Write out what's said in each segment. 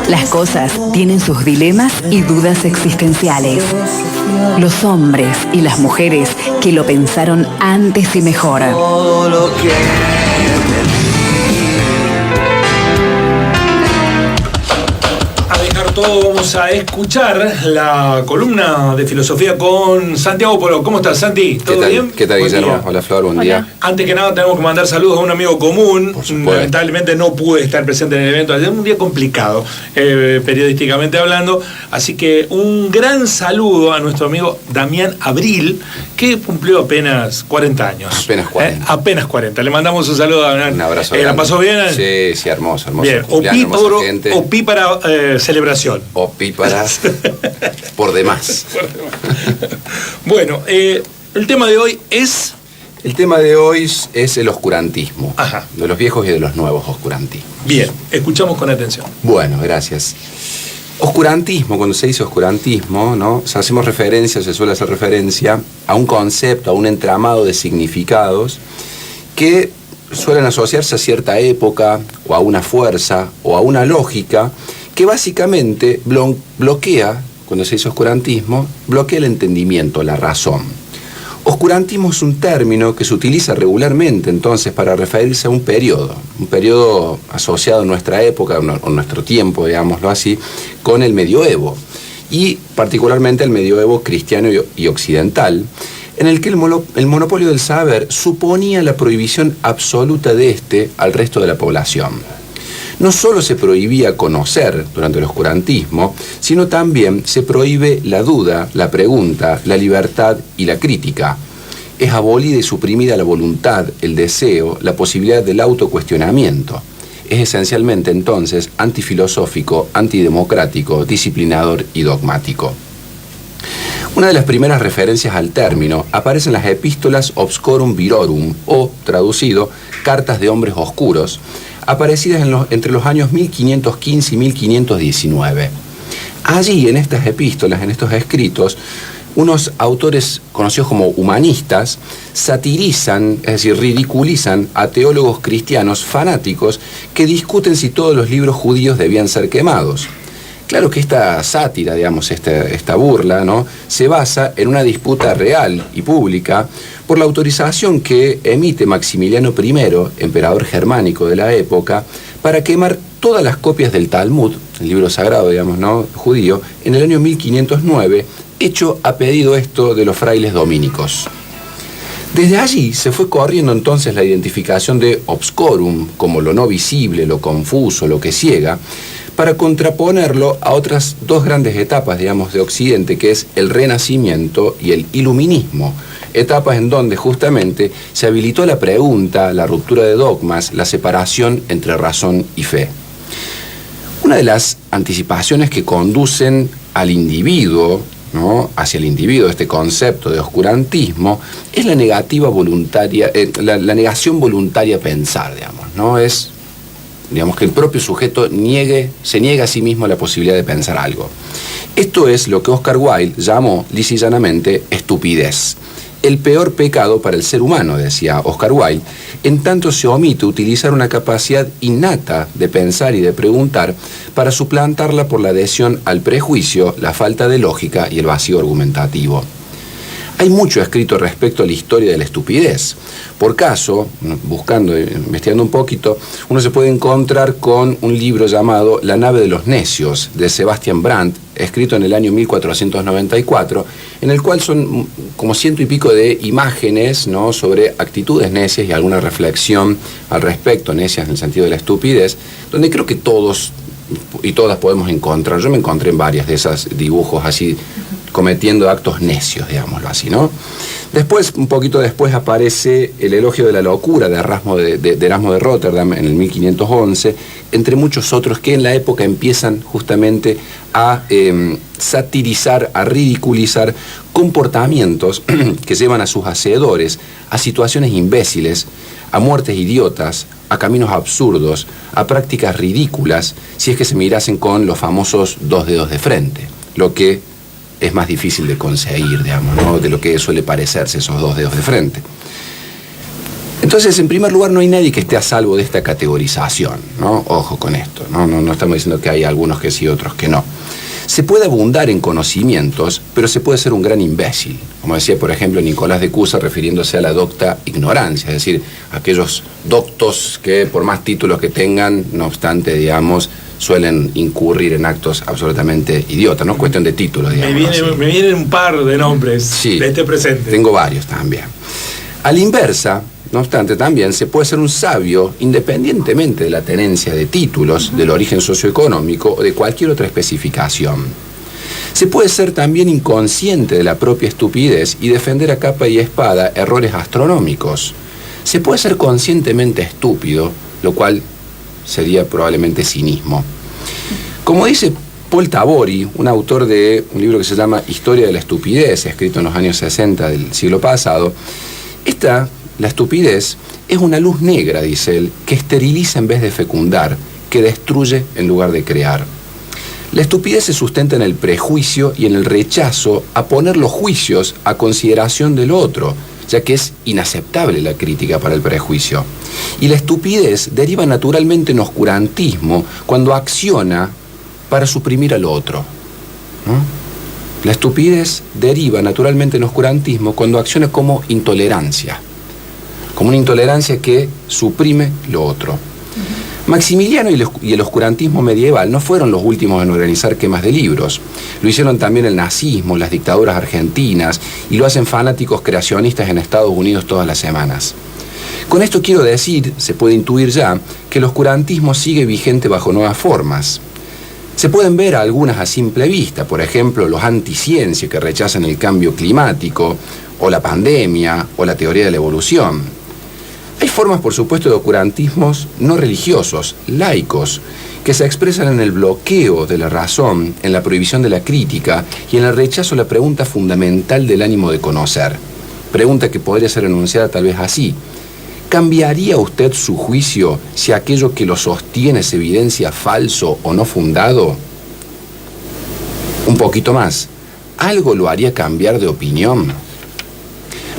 Las cosas tienen sus dilemas y dudas existenciales. Los hombres y las mujeres que lo pensaron antes y mejor. Todo, vamos a escuchar la columna de filosofía con Santiago Polo. ¿Cómo estás, Santi? ¿Todo bien? ¿Qué tal, Guillermo? Hola, Flor, buen día. Antes que nada, tenemos que mandar saludos a un amigo común. Lamentablemente no pude estar presente en el evento. Ayer un día complicado, periodísticamente hablando. Así que un gran saludo a nuestro amigo Damián Abril, que cumplió apenas 40 años. Apenas 40. Apenas 40. Le mandamos un saludo a Damián. Un abrazo. ¿La pasó bien? Sí, hermoso. Bien. OPI para celebración. OPI para por demás. Bueno, el tema de hoy es... El tema de hoy es el oscurantismo. Ajá. De los viejos y de los nuevos oscurantismos. Bien, escuchamos con atención. Bueno, gracias. Oscurantismo, cuando se dice oscurantismo, ¿no? Se suele hacer referencia a un concepto, a un entramado de significados que suelen asociarse a cierta época, o a una fuerza, o a una lógica, que básicamente bloquea, cuando se dice oscurantismo, bloquea el entendimiento, la razón. Oscurantismo es un término que se utiliza regularmente entonces para referirse a un periodo asociado a nuestra época, o nuestro tiempo, digámoslo así, con el medioevo, y particularmente el medioevo cristiano y occidental, en el que el monopolio del saber suponía la prohibición absoluta de este al resto de la población. No solo se prohibía conocer durante el oscurantismo, sino también se prohíbe la duda, la pregunta, la libertad y la crítica. Es abolida y suprimida la voluntad, el deseo, la posibilidad del autocuestionamiento. Es esencialmente entonces antifilosófico, antidemocrático, disciplinador y dogmático. Una de las primeras referencias al término aparece en las epístolas Obscorum Virorum, o, traducido, Cartas de Hombres Oscuros, aparecidas entre los años 1515 y 1519. Allí, en estas epístolas, en estos escritos, unos autores conocidos como humanistas satirizan, es decir, ridiculizan a teólogos cristianos fanáticos que discuten si todos los libros judíos debían ser quemados. Claro que esta sátira, digamos, esta burla, ¿no?, se basa en una disputa real y pública por la autorización que emite Maximiliano I, emperador germánico de la época, para quemar todas las copias del Talmud, el libro sagrado, digamos, ¿no?, judío, en el año 1509, hecho a pedido esto de los frailes dominicos. Desde allí se fue corriendo entonces la identificación de obscorum como lo no visible, lo confuso, lo que ciega, para contraponerlo a otras dos grandes etapas, digamos, de Occidente, que es el Renacimiento y el Iluminismo, etapas en donde justamente se habilitó la pregunta, la ruptura de dogmas, la separación entre razón y fe. Una de las anticipaciones que conducen al individuo, ¿no?, hacia el individuo, este concepto de oscurantismo, es la negativa voluntaria, la negación voluntaria a pensar, digamos, ¿no? Es, digamos, que el propio sujeto se niega a sí mismo la posibilidad de pensar algo. Esto es lo que Oscar Wilde llamó lisa y llanamente estupidez. El peor pecado para el ser humano, decía Oscar Wilde, en tanto se omite utilizar una capacidad innata de pensar y de preguntar para suplantarla por la adhesión al prejuicio, la falta de lógica y el vacío argumentativo. Hay mucho escrito respecto a la historia de la estupidez. Por caso, investigando un poquito, uno se puede encontrar con un libro llamado La nave de los necios, de Sebastian Brandt, escrito en el año 1494, en el cual son como 100 y pico de imágenes, ¿no?, sobre actitudes necias y alguna reflexión al respecto, necias en el sentido de la estupidez, donde creo que todos y todas podemos encontrar. Yo me encontré en varias de esos dibujos así, cometiendo actos necios, digámoslo así, ¿no? Después, un poquito después, aparece el elogio de la locura de Erasmo de Rotterdam en el 1511, entre muchos otros que en la época empiezan justamente a satirizar, a ridiculizar comportamientos que llevan a sus hacedores a situaciones imbéciles, a muertes idiotas, a caminos absurdos, a prácticas ridículas, si es que se mirasen con los famosos 2 dedos de frente, lo que es más difícil de conseguir, digamos, ¿no?, de lo que suele parecerse esos 2 dedos de frente. Entonces, en primer lugar, no hay nadie que esté a salvo de esta categorización, ¿no? Ojo con esto, no estamos diciendo que hay algunos que sí, otros que no. Se puede abundar en conocimientos, pero se puede ser un gran imbécil. Como decía, por ejemplo, Nicolás de Cusa, refiriéndose a la docta ignorancia, es decir, aquellos doctos que, por más títulos que tengan, no obstante, digamos, suelen incurrir en actos absolutamente idiotas, no es cuestión de títulos, digamos. Me vienen un par de nombres sí, de este presente. Tengo varios también. A la inversa, no obstante, también se puede ser un sabio independientemente de la tenencia de títulos, del origen socioeconómico o de cualquier otra especificación. Se puede ser también inconsciente de la propia estupidez y defender a capa y espada errores astronómicos. Se puede ser conscientemente estúpido, lo cual sería probablemente cinismo. Como dice Paul Tabori, un autor de un libro que se llama Historia de la Estupidez, escrito en los años 60 del siglo pasado, la estupidez es una luz negra, dice él, que esteriliza en vez de fecundar, que destruye en lugar de crear. La estupidez se sustenta en el prejuicio y en el rechazo a poner los juicios a consideración del otro, ya que es inaceptable la crítica para el prejuicio. Y la estupidez deriva naturalmente en oscurantismo cuando acciona para suprimir al otro, ¿no? La estupidez deriva naturalmente en oscurantismo cuando acciona como intolerancia, como una intolerancia que suprime lo otro. Maximiliano y el oscurantismo medieval no fueron los últimos en organizar quemas de libros. Lo hicieron también el nazismo, las dictaduras argentinas, y lo hacen fanáticos creacionistas en Estados Unidos todas las semanas. Con esto quiero decir, se puede intuir ya, que el oscurantismo sigue vigente bajo nuevas formas. Se pueden ver algunas a simple vista, por ejemplo, los anticiencia que rechazan el cambio climático, o la pandemia, o la teoría de la evolución. Hay formas, por supuesto, de oscurantismos no religiosos, laicos, que se expresan en el bloqueo de la razón, en la prohibición de la crítica y en el rechazo a la pregunta fundamental del ánimo de conocer. Pregunta que podría ser enunciada tal vez así: ¿cambiaría usted su juicio si aquello que lo sostiene se evidencia falso o no fundado? Un poquito más. ¿Algo lo haría cambiar de opinión?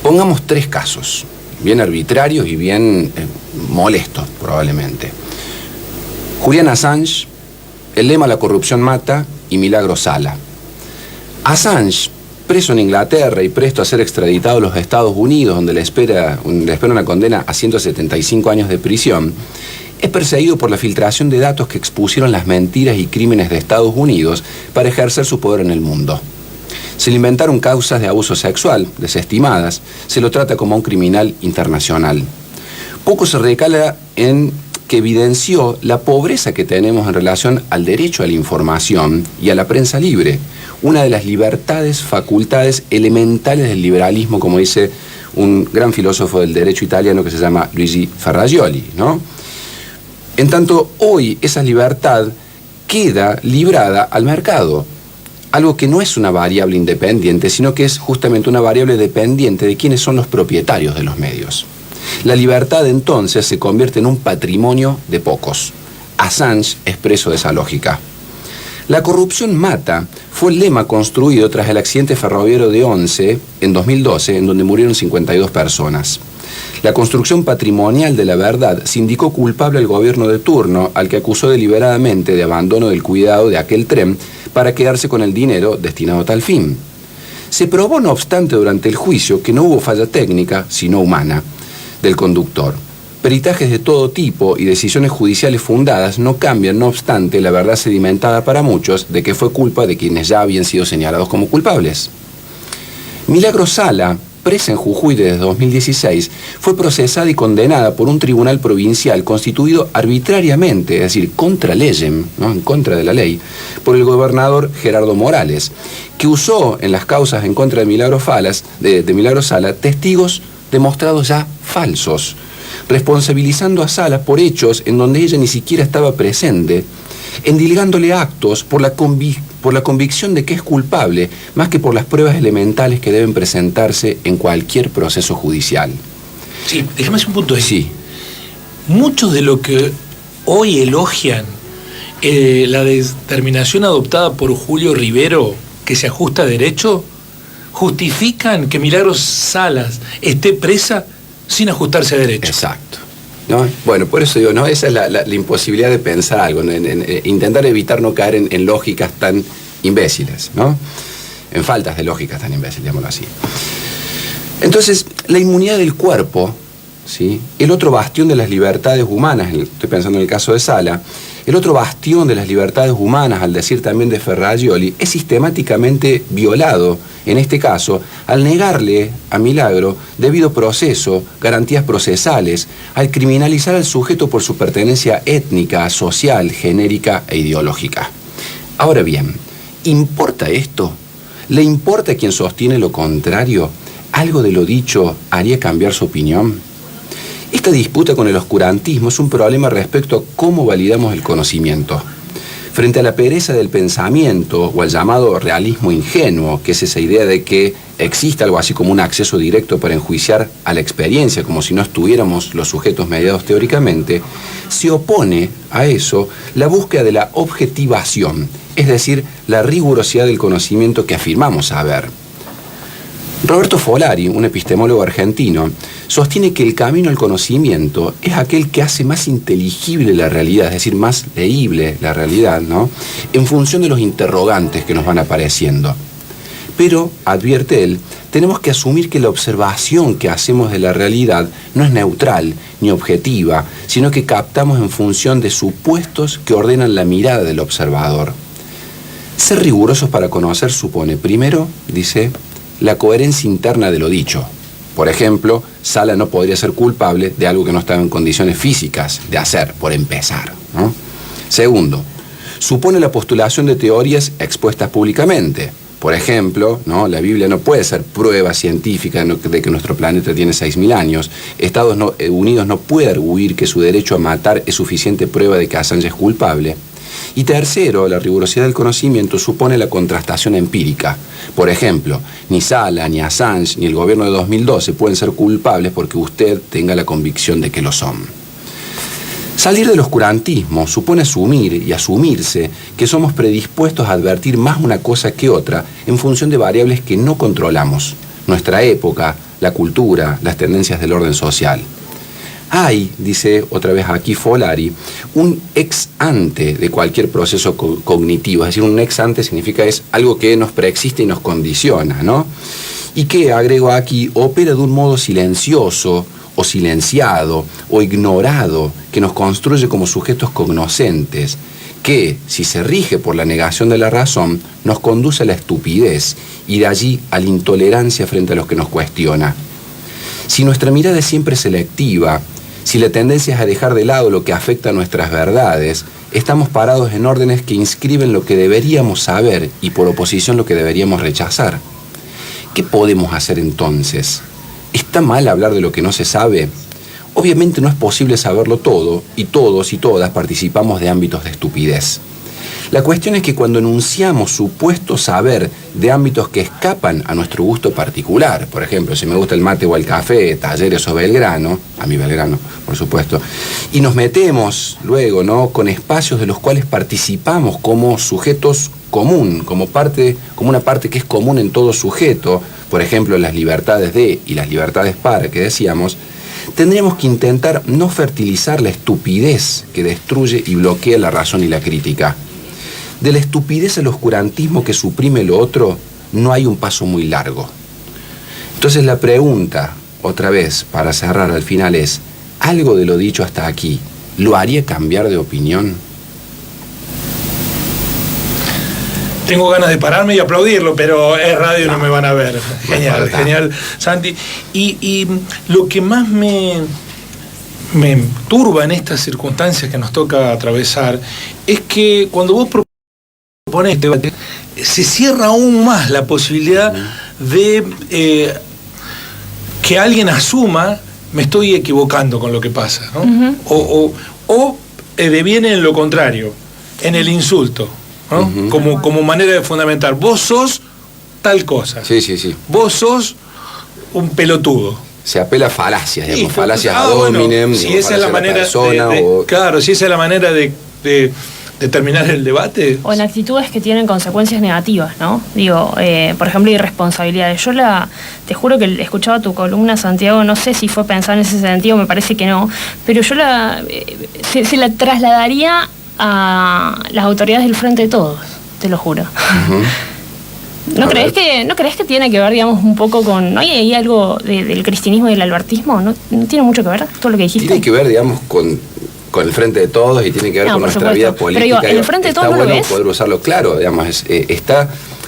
Pongamos 3 casos, bien arbitrarios y bien molestos, probablemente. Julian Assange, el lema "La corrupción mata" y Milagro Sala. Assange, preso en Inglaterra y presto a ser extraditado a los Estados Unidos, donde le espera una condena a 175 años de prisión, es perseguido por la filtración de datos que expusieron las mentiras y crímenes de Estados Unidos para ejercer su poder en el mundo. Se le inventaron causas de abuso sexual, desestimadas, se lo trata como a un criminal internacional. Poco se recala en que evidenció la pobreza que tenemos en relación al derecho a la información y a la prensa libre, una de las libertades, facultades elementales del liberalismo, como dice un gran filósofo del derecho italiano que se llama Luigi Ferrajoli, ¿no? En tanto, hoy esa libertad queda librada al mercado, algo que no es una variable independiente, sino que es justamente una variable dependiente de quiénes son los propietarios de los medios. La libertad entonces se convierte en un patrimonio de pocos. Assange es preso de esa lógica. La corrupción mata fue el lema construido tras el accidente ferroviario de Once en 2012, en donde murieron 52 personas. La construcción patrimonial de la verdad sindicó culpable al gobierno de turno, al que acusó deliberadamente de abandono del cuidado de aquel tren para quedarse con el dinero destinado a tal fin. Se probó, no obstante, durante el juicio que no hubo falla técnica, sino humana, del conductor. Peritajes de todo tipo y decisiones judiciales fundadas no cambian, no obstante, la verdad sedimentada para muchos de que fue culpa de quienes ya habían sido señalados como culpables. Milagro Sala, presa en Jujuy desde 2016, fue procesada y condenada por un tribunal provincial constituido arbitrariamente, es decir, contra leyem, ¿no?, en contra de la ley, por el gobernador Gerardo Morales, que usó en las causas en contra de Milagro Sala testigos demostrados ya falsos, responsabilizando a Sala por hechos en donde ella ni siquiera estaba presente, endilgándole actos por la convicción de que es culpable, más que por las pruebas elementales que deben presentarse en cualquier proceso judicial. Sí, déjame hacer un punto ahí. Sí. Muchos de lo que hoy elogian la determinación adoptada por Julio Rivero, que se ajusta a derecho, justifican que Milagros Salas esté presa sin ajustarse a derecho. Exacto. ¿No? Bueno, por eso digo, ¿no? Esa es la imposibilidad de pensar algo, en intentar evitar no caer en lógicas tan imbéciles, ¿no? En faltas de lógicas tan imbéciles, digámoslo así. Entonces, la inmunidad del cuerpo, ¿sí? El otro bastión de las libertades humanas, estoy pensando en el caso de Sala, el otro bastión de las libertades humanas, al decir también de Ferrajoli, es sistemáticamente violado, en este caso, al negarle a Milagro debido proceso, garantías procesales, al criminalizar al sujeto por su pertenencia étnica, social, genérica e ideológica. Ahora bien, ¿importa esto? ¿Le importa a quien sostiene lo contrario? ¿Algo de lo dicho haría cambiar su opinión? Esta disputa con el oscurantismo es un problema respecto a cómo validamos el conocimiento. Frente a la pereza del pensamiento o al llamado realismo ingenuo, que es esa idea de que existe algo así como un acceso directo para enjuiciar a la experiencia, como si no estuviéramos los sujetos mediados teóricamente, se opone a eso la búsqueda de la objetivación, es decir, la rigurosidad del conocimiento que afirmamos saber. Roberto Folari, un epistemólogo argentino, sostiene que el camino al conocimiento es aquel que hace más inteligible la realidad, es decir, más leíble la realidad, ¿no? En función de los interrogantes que nos van apareciendo. Pero, advierte él, tenemos que asumir que la observación que hacemos de la realidad no es neutral ni objetiva, sino que captamos en función de supuestos que ordenan la mirada del observador. Ser rigurosos para conocer supone, primero, dice, la coherencia interna de lo dicho. Por ejemplo, Sala no podría ser culpable de algo que no estaba en condiciones físicas de hacer, por empezar, ¿no? Segundo, supone la postulación de teorías expuestas públicamente. Por ejemplo, ¿no? La Biblia no puede ser prueba científica de que nuestro planeta tiene 6.000 años. Estados Unidos no puede arguir que su derecho a matar es suficiente prueba de que Assange es culpable. Y tercero, la rigurosidad del conocimiento supone la contrastación empírica. Por ejemplo, ni Sala, ni Assange, ni el gobierno de 2012 pueden ser culpables porque usted tenga la convicción de que lo son. Salir del oscurantismo supone asumir y asumirse que somos predispuestos a advertir más una cosa que otra en función de variables que no controlamos, nuestra época, la cultura, las tendencias del orden social. Hay, dice otra vez aquí Folari, un ex ante de cualquier proceso cognitivo. Es decir, un ex ante significa es algo que nos preexiste y nos condiciona, ¿no? Y que, agrego aquí, opera de un modo silencioso o silenciado o ignorado que nos construye como sujetos cognoscentes, que, si se rige por la negación de la razón, nos conduce a la estupidez y de allí a la intolerancia frente a los que nos cuestiona. Si nuestra mirada es siempre selectiva, si la tendencia es a dejar de lado lo que afecta a nuestras verdades, estamos parados en órdenes que inscriben lo que deberíamos saber y por oposición lo que deberíamos rechazar. ¿Qué podemos hacer entonces? ¿Está mal hablar de lo que no se sabe? Obviamente no es posible saberlo todo y todos y todas participamos de ámbitos de estupidez. La cuestión es que cuando enunciamos supuesto saber de ámbitos que escapan a nuestro gusto particular, por ejemplo, si me gusta el mate o el café, Talleres o Belgrano, a mí Belgrano, por supuesto, y nos metemos luego, ¿no?, con espacios de los cuales participamos como sujetos común, como una parte que es común en todo sujeto, por ejemplo, las libertades de y las libertades para, que decíamos, tendríamos que intentar no fertilizar la estupidez que destruye y bloquea la razón y la crítica. De la estupidez al oscurantismo que suprime lo otro, no hay un paso muy largo. Entonces la pregunta, otra vez, para cerrar al final es, ¿algo de lo dicho hasta aquí lo haría cambiar de opinión? Tengo ganas de pararme y aplaudirlo, pero es radio y no me van a ver. Genial, genial, Santi. Y lo que más me turba en estas circunstancias que nos toca atravesar es que cuando vos propones este debate, se cierra aún más la posibilidad de que alguien asuma me estoy equivocando con lo que pasa, ¿no? O deviene en lo contrario, en el insulto, ¿no? Como manera de fundamentar. Vos sos tal cosa. Sí, sí, sí. Vos sos un pelotudo. Se apela a falacias, digamos, falacias ad hominem, si esa es la manera persona, claro, si esa es la manera de determinar el debate. O en actitudes que tienen consecuencias negativas, ¿no? Digo, por ejemplo, irresponsabilidades. Te juro que escuchaba tu columna, Santiago, no sé si fue pensada en ese sentido, me parece que no, pero yo se la trasladaría a las autoridades del Frente de Todos, te lo juro. ¿No crees que tiene que ver, digamos, un poco con... ¿No hay algo del cristianismo y del albertismo? ¿No tiene mucho que ver todo lo que dijiste? Tiene que ver, digamos, con el Frente de Todos y tiene que ver con nuestra vida política. Pero el Frente de Todos, está ¿no bueno lo ves? poder usarlo, claro, digamos,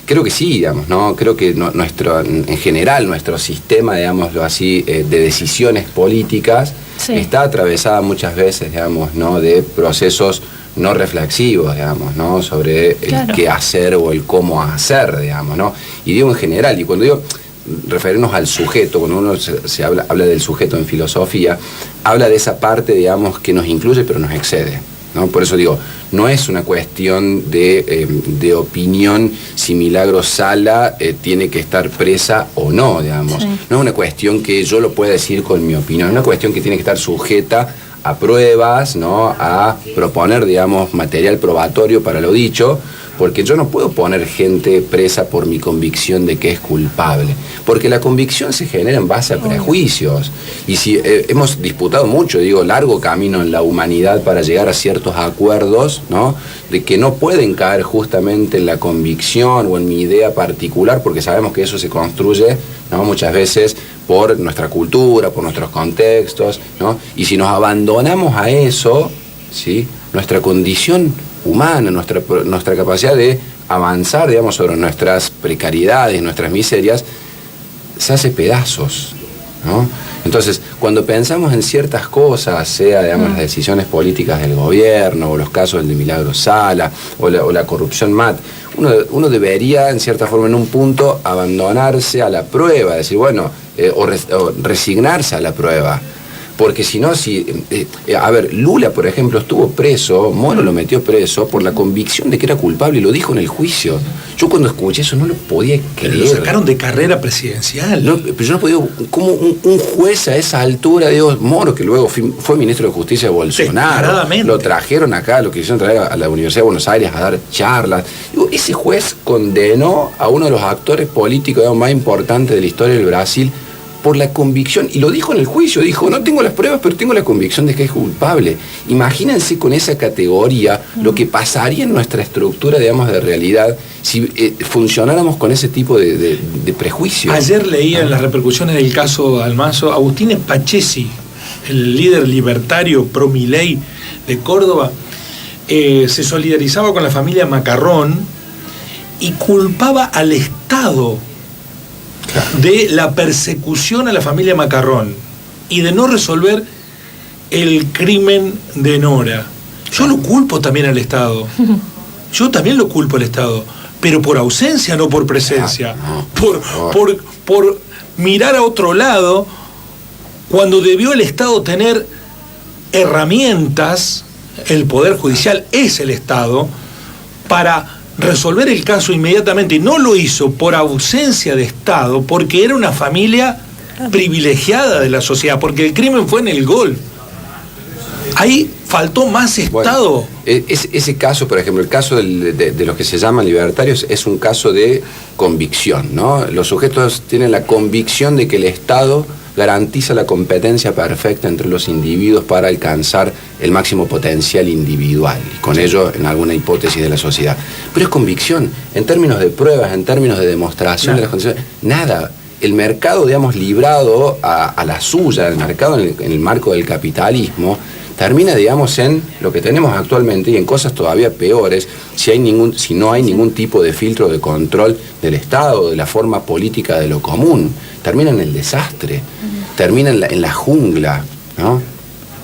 creo que sí, digamos, ¿no? Creo que en general nuestro sistema, digámoslo así, de decisiones políticas está atravesada muchas veces, digamos, ¿no? De procesos no reflexivos, digamos, ¿no? Sobre el qué hacer o el cómo hacer, digamos, ¿no? Y digo en general, y cuando digo referirnos al sujeto, cuando uno se habla del sujeto en filosofía, habla de esa parte, digamos, que nos incluye pero nos excede, ¿no? Por eso digo, no es una cuestión de opinión si Milagros Sala tiene que estar presa o no, digamos. No es una cuestión que yo lo pueda decir con mi opinión, es una cuestión que tiene que estar sujeta a pruebas, ¿no? A proponer, digamos, material probatorio para lo dicho, porque yo no puedo poner gente presa por mi convicción de que es culpable, porque la convicción se genera en base a prejuicios, y si hemos disputado mucho, digo, largo camino en la humanidad para llegar a ciertos acuerdos, ¿no? De que no pueden caer justamente en la convicción o en mi idea particular, porque sabemos que eso se construye, ¿no? Muchas veces por nuestra cultura, por nuestros contextos, ¿no? Y si nos abandonamos a eso, ¿sí? Nuestra condición humana, nuestra capacidad de avanzar, digamos, sobre nuestras precariedades, nuestras miserias, se hace pedazos, ¿no? Entonces, cuando pensamos en ciertas cosas, sea, digamos, las decisiones políticas del gobierno, o los casos de Milagros Sala, o la corrupción MAT, uno debería, en cierta forma, en un punto, abandonarse a la prueba, decir, bueno, o resignarse a la prueba. Porque si no, a ver, Lula, por ejemplo, estuvo preso, Moro lo metió preso por la convicción de que era culpable y lo dijo en el juicio. Yo cuando escuché eso no lo podía creer. Pero lo sacaron de carrera presidencial. No, pero yo no podía, como un juez a esa altura, digo, Moro, que luego fue ministro de Justicia de Bolsonaro, lo trajeron acá, lo quisieron traer a la Universidad de Buenos Aires a dar charlas. Digo, ese juez condenó a uno de los actores políticos, digamos, más importantes de la historia del Brasil, por la convicción, y lo dijo en el juicio, dijo, no tengo las pruebas, pero tengo la convicción de que es culpable. Imagínense con esa categoría lo que pasaría en nuestra estructura, digamos, de realidad si funcionáramos con ese tipo de prejuicios. Ayer leía en las repercusiones del caso Dalmazo, Agustín Spachesi, el líder libertario pro-Milei de Córdoba, se solidarizaba con la familia Macarrón y culpaba al Estado de la persecución a la familia Macarrón y de no resolver el crimen de Nora. Yo lo culpo también al Estado. Yo también lo culpo al Estado, pero por ausencia, no por presencia. Por mirar a otro lado, cuando debió el Estado tener herramientas, el Poder Judicial es el Estado, para resolver el caso inmediatamente, y no lo hizo por ausencia de Estado, porque era una familia privilegiada de la sociedad, porque el crimen fue en el Golfo. Ahí faltó más Estado. Bueno, ese caso, por ejemplo, el caso de los que se llaman libertarios, es un caso de convicción, ¿no? Los sujetos tienen la convicción de que el Estado garantiza la competencia perfecta entre los individuos para alcanzar el máximo potencial individual, y con ello en alguna hipótesis de la sociedad. Pero es convicción, en términos de pruebas, en términos de demostración de las condiciones, nada. El mercado, digamos, librado a la suya, el mercado en el marco del capitalismo, termina, digamos, en lo que tenemos actualmente y en cosas todavía peores, si no hay ningún tipo de filtro de control del Estado, de la forma política de lo común. Termina en el desastre, termina en la jungla, ¿no?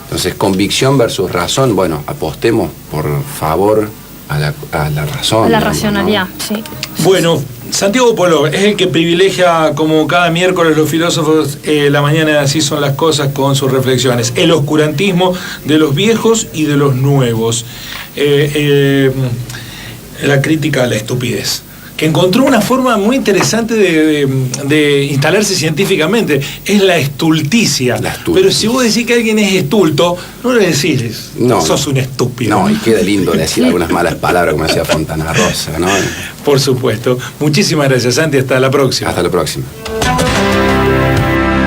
Entonces, convicción versus razón, bueno, apostemos, por favor, a la razón. A la racionalidad, ¿no? Sí. Bueno, Santiago Poló es el que privilegia, como cada miércoles los filósofos, la mañana de Así son las cosas, con sus reflexiones. El oscurantismo de los viejos y de los nuevos. La crítica a la estupidez. que encontró una forma muy interesante de instalarse científicamente. Es la estulticia. Pero si vos decís que alguien es estulto, no le decís, sos un estúpido. No, y queda lindo decir algunas malas palabras, como decía Fontana Rosa, ¿no? Por supuesto. Muchísimas gracias, Santi. Hasta la próxima. Hasta la próxima.